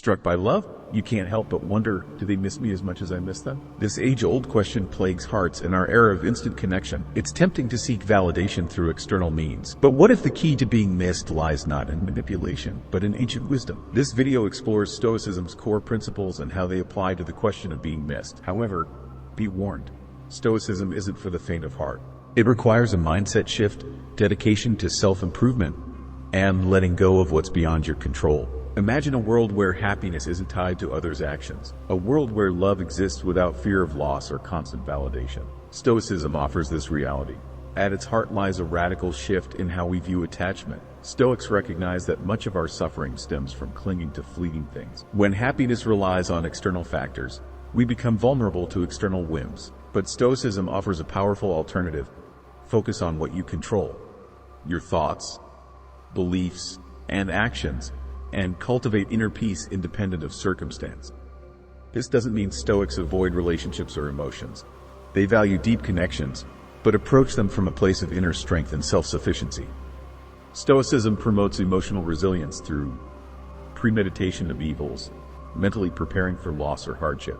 Struck by love? You can't help but wonder, do they miss me as much as I miss them? This age-old question plagues hearts in our era of instant connection. It's tempting to seek validation through external means. But what if the key to being missed lies not in manipulation, but in ancient wisdom? This video explores Stoicism's core principles and how they apply to the question of being missed. However, be warned, Stoicism isn't for the faint of heart. It requires a mindset shift, dedication to self-improvement, and letting go of what's beyond your control. Imagine a world where happiness isn't tied to others' actions. A world where love exists without fear of loss or constant validation. Stoicism offers this reality. At its heart lies a radical shift in how we view attachment. Stoics recognize that much of our suffering stems from clinging to fleeting things. When happiness relies on external factors, we become vulnerable to external whims. But Stoicism offers a powerful alternative. Focus on what you control. Your thoughts, beliefs, and actions, and cultivate inner peace independent of circumstance. This doesn't mean Stoics avoid relationships or emotions. They value deep connections, but approach them from a place of inner strength and self-sufficiency. Stoicism promotes emotional resilience through premeditation of evils, mentally preparing for loss or hardship.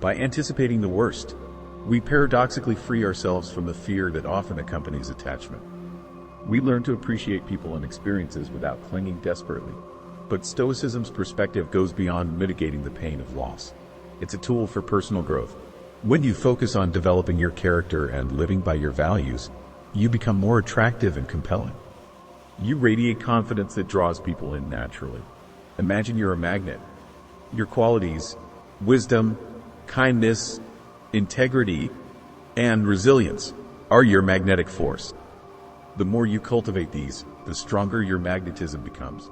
By anticipating the worst, we paradoxically free ourselves from the fear that often accompanies attachment. We learn to appreciate people and experiences without clinging desperately. But Stoicism's perspective goes beyond mitigating the pain of loss. It's a tool for personal growth. When you focus on developing your character and living by your values, you become more attractive and compelling. You radiate confidence that draws people in naturally. Imagine you're a magnet. Your qualities, wisdom, kindness, integrity, and resilience are your magnetic force. The more you cultivate these, the stronger your magnetism becomes.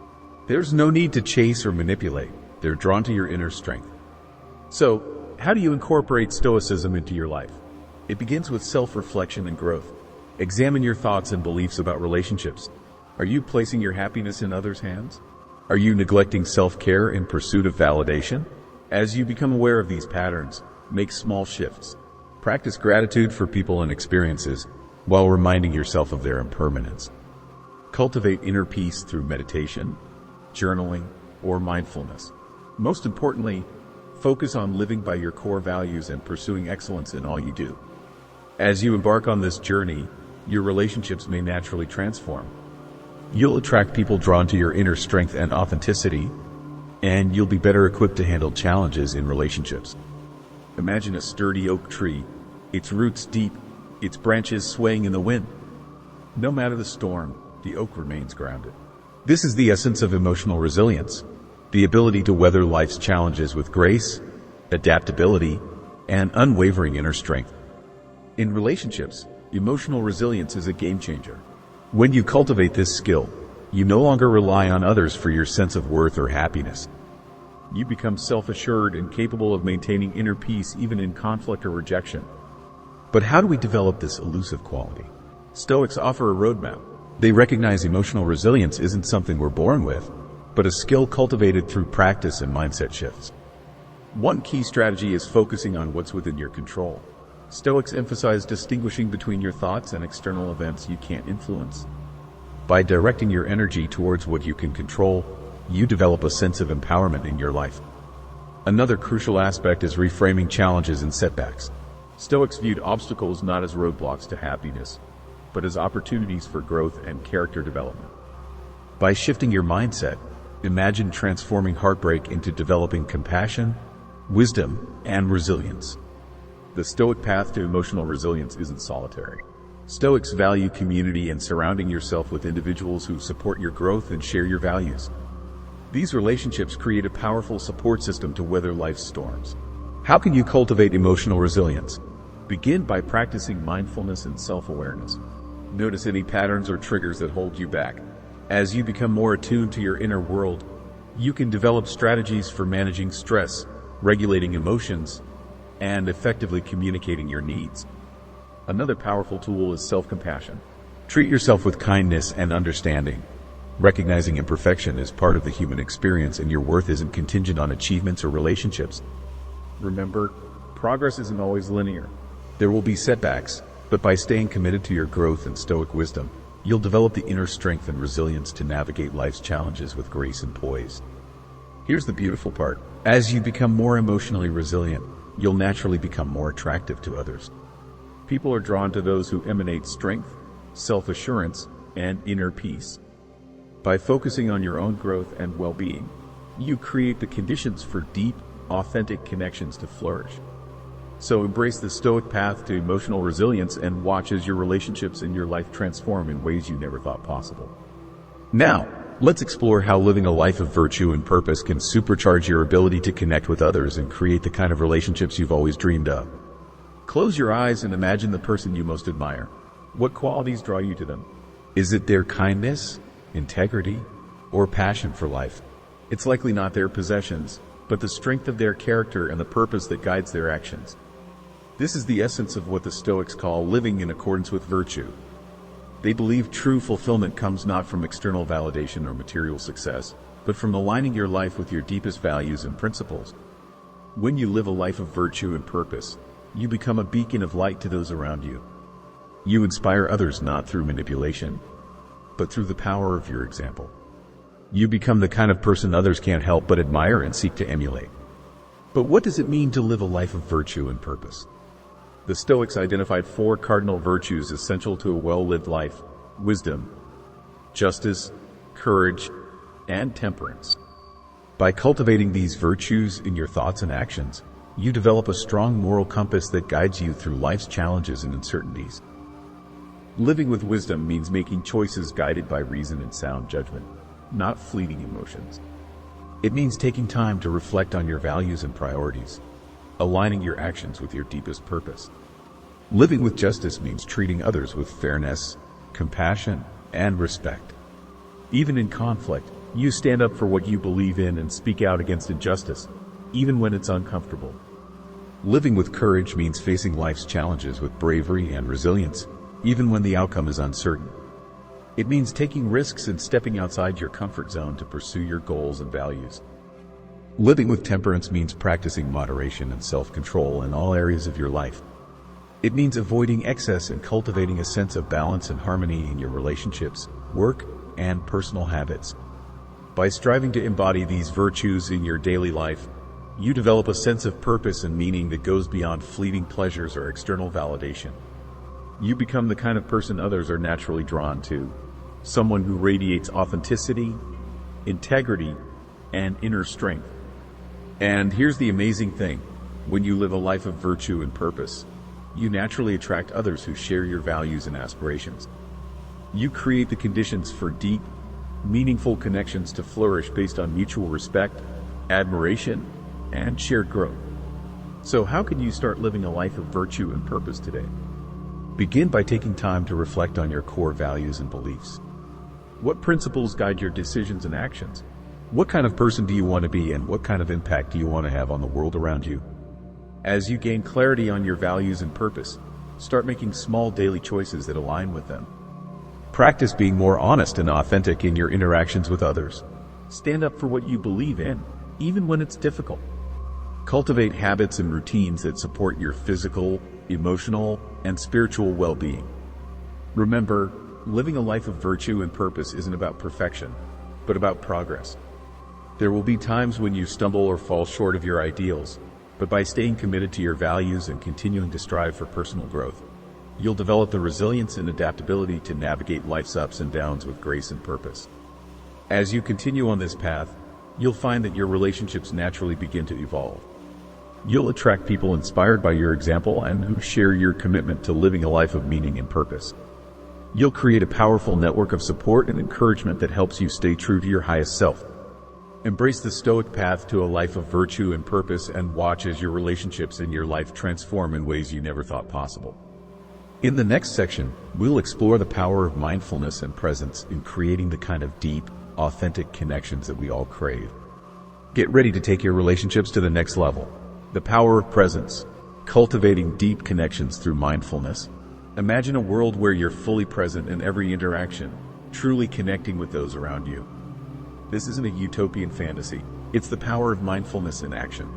There's no need to chase or manipulate. They're drawn to your inner strength. So, how do you incorporate Stoicism into your life? It begins with self-reflection and growth. Examine your thoughts and beliefs about relationships. Are you placing your happiness in others' hands? Are you neglecting self-care in pursuit of validation? As you become aware of these patterns, make small shifts. Practice gratitude for people and experiences while reminding yourself of their impermanence. Cultivate inner peace through meditation, journaling, or mindfulness. Most importantly, focus on living by your core values and pursuing excellence in all you do. As you embark on this journey, your relationships may naturally transform. You'll attract people drawn to your inner strength and authenticity, and you'll be better equipped to handle challenges in relationships. Imagine a sturdy oak tree, its roots deep, its branches swaying in the wind. No matter the storm, the oak remains grounded. This is the essence of emotional resilience, the ability to weather life's challenges with grace, adaptability, and unwavering inner strength. In relationships, emotional resilience is a game changer. When you cultivate this skill, you no longer rely on others for your sense of worth or happiness. You become self-assured and capable of maintaining inner peace even in conflict or rejection. But how do we develop this elusive quality? Stoics offer a roadmap. They recognize emotional resilience isn't something we're born with, but a skill cultivated through practice and mindset shifts. One key strategy is focusing on what's within your control. Stoics emphasize distinguishing between your thoughts and external events you can't influence. By directing your energy towards what you can control, you develop a sense of empowerment in your life. Another crucial aspect is reframing challenges and setbacks. Stoics viewed obstacles not as roadblocks to happiness, but as opportunities for growth and character development. By shifting your mindset, imagine transforming heartbreak into developing compassion, wisdom, and resilience. The Stoic path to emotional resilience isn't solitary. Stoics value community and surrounding yourself with individuals who support your growth and share your values. These relationships create a powerful support system to weather life's storms. How can you cultivate emotional resilience? Begin by practicing mindfulness and self-awareness. Notice any patterns or triggers that hold you back. As you become more attuned to your inner world, you can develop strategies for managing stress, regulating emotions, and effectively communicating your needs. Another powerful tool is self-compassion. Treat yourself with kindness and understanding. Recognizing imperfection is part of the human experience, and your worth isn't contingent on achievements or relationships. Remember, progress isn't always linear. There will be setbacks, but by staying committed to your growth and Stoic wisdom, you'll develop the inner strength and resilience to navigate life's challenges with grace and poise. Here's the beautiful part. As you become more emotionally resilient, you'll naturally become more attractive to others. People are drawn to those who emanate strength, self-assurance, and inner peace. By focusing on your own growth and well-being, you create the conditions for deep, authentic connections to flourish. So embrace the Stoic path to emotional resilience and watch as your relationships in your life transform in ways you never thought possible. Now, let's explore how living a life of virtue and purpose can supercharge your ability to connect with others and create the kind of relationships you've always dreamed of. Close your eyes and imagine the person you most admire. What qualities draw you to them? Is it their kindness, integrity, or passion for life? It's likely not their possessions, but the strength of their character and the purpose that guides their actions. This is the essence of what the Stoics call living in accordance with virtue. They believe true fulfillment comes not from external validation or material success, but from aligning your life with your deepest values and principles. When you live a life of virtue and purpose, you become a beacon of light to those around you. You inspire others not through manipulation, but through the power of your example. You become the kind of person others can't help but admire and seek to emulate. But what does it mean to live a life of virtue and purpose? The Stoics identified 4 cardinal virtues essential to a well-lived life: wisdom, justice, courage, and temperance. By cultivating these virtues in your thoughts and actions, you develop a strong moral compass that guides you through life's challenges and uncertainties. Living with wisdom means making choices guided by reason and sound judgment, not fleeting emotions. It means taking time to reflect on your values and priorities, aligning your actions with your deepest purpose. Living with justice means treating others with fairness, compassion, and respect. Even in conflict, you stand up for what you believe in and speak out against injustice, even when it's uncomfortable. Living with courage means facing life's challenges with bravery and resilience, even when the outcome is uncertain. It means taking risks and stepping outside your comfort zone to pursue your goals and values. Living with temperance means practicing moderation and self-control in all areas of your life. It means avoiding excess and cultivating a sense of balance and harmony in your relationships, work, and personal habits. By striving to embody these virtues in your daily life, you develop a sense of purpose and meaning that goes beyond fleeting pleasures or external validation. You become the kind of person others are naturally drawn to, someone who radiates authenticity, integrity, and inner strength. And here's the amazing thing: when you live a life of virtue and purpose, you naturally attract others who share your values and aspirations. You create the conditions for deep, meaningful connections to flourish based on mutual respect, admiration, and shared growth. So how can you start living a life of virtue and purpose today? Begin by taking time to reflect on your core values and beliefs. What principles guide your decisions and actions? What kind of person do you want to be, and what kind of impact do you want to have on the world around you? As you gain clarity on your values and purpose, start making small daily choices that align with them. Practice being more honest and authentic in your interactions with others. Stand up for what you believe in, even when it's difficult. Cultivate habits and routines that support your physical, emotional, and spiritual well-being. Remember, living a life of virtue and purpose isn't about perfection, but about progress. There will be times when you stumble or fall short of your ideals, but by staying committed to your values and continuing to strive for personal growth, you'll develop the resilience and adaptability to navigate life's ups and downs with grace and purpose. As you continue on this path, you'll find that your relationships naturally begin to evolve. You'll attract people inspired by your example and who share your commitment to living a life of meaning and purpose. You'll create a powerful network of support and encouragement that helps you stay true to your highest self. Embrace the Stoic path to a life of virtue and purpose, and watch as your relationships in your life transform in ways you never thought possible. In the next section, we'll explore the power of mindfulness and presence in creating the kind of deep, authentic connections that we all crave. Get ready to take your relationships to the next level. The power of presence, cultivating deep connections through mindfulness. Imagine a world where you're fully present in every interaction, truly connecting with those around you. This isn't a utopian fantasy. It's the power of mindfulness in action.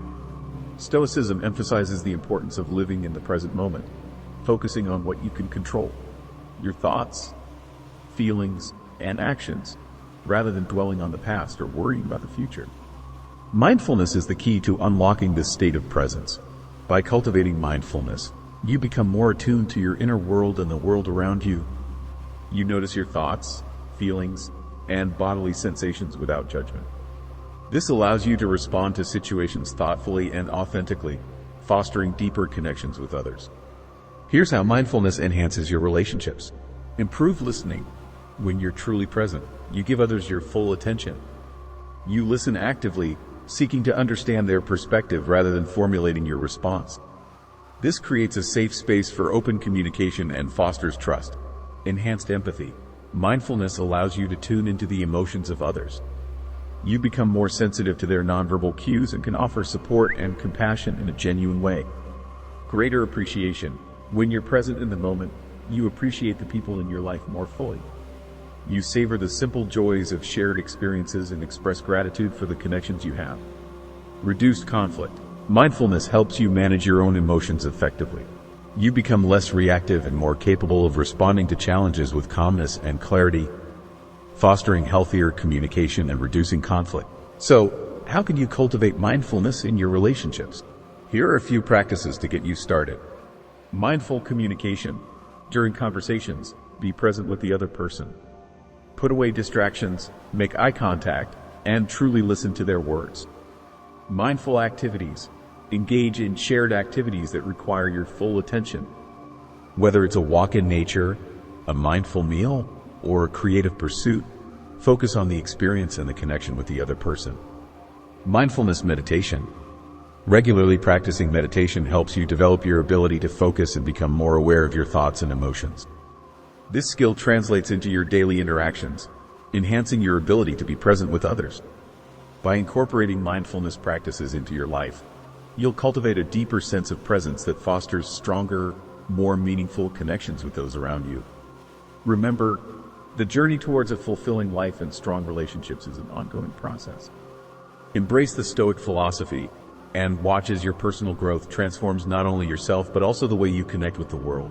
Stoicism emphasizes the importance of living in the present moment, focusing on what you can control, your thoughts, feelings, and actions, rather than dwelling on the past or worrying about the future. Mindfulness is the key to unlocking this state of presence. By cultivating mindfulness, you become more attuned to your inner world and the world around you. You notice your thoughts, feelings, and bodily sensations without judgment. This allows you to respond to situations thoughtfully and authentically, fostering deeper connections with others. Here's how mindfulness enhances your relationships. Improve listening. When you're truly present, you give others your full attention. You listen actively, seeking to understand their perspective rather than formulating your response. This creates a safe space for open communication and fosters trust. Enhanced empathy. Mindfulness allows you to tune into the emotions of others. You become more sensitive to their nonverbal cues and can offer support and compassion in a genuine way. Greater appreciation. When you're present in the moment, you appreciate the people in your life more fully. You savor the simple joys of shared experiences and express gratitude for the connections you have. Reduced conflict. Mindfulness helps you manage your own emotions effectively. You become less reactive and more capable of responding to challenges with calmness and clarity, fostering healthier communication and reducing conflict. So, how can you cultivate mindfulness in your relationships? Here are a few practices to get you started. Mindful communication. During conversations, be present with the other person. Put away distractions, make eye contact, and truly listen to their words. Mindful activities. Engage in shared activities that require your full attention. Whether it's a walk in nature, a mindful meal, or a creative pursuit, focus on the experience and the connection with the other person. Mindfulness meditation. Regularly practicing meditation helps you develop your ability to focus and become more aware of your thoughts and emotions. This skill translates into your daily interactions, enhancing your ability to be present with others. By incorporating mindfulness practices into your life, you'll cultivate a deeper sense of presence that fosters stronger, more meaningful connections with those around you. Remember, the journey towards a fulfilling life and strong relationships is an ongoing process. Embrace the Stoic philosophy and watch as your personal growth transforms not only yourself but also the way you connect with the world.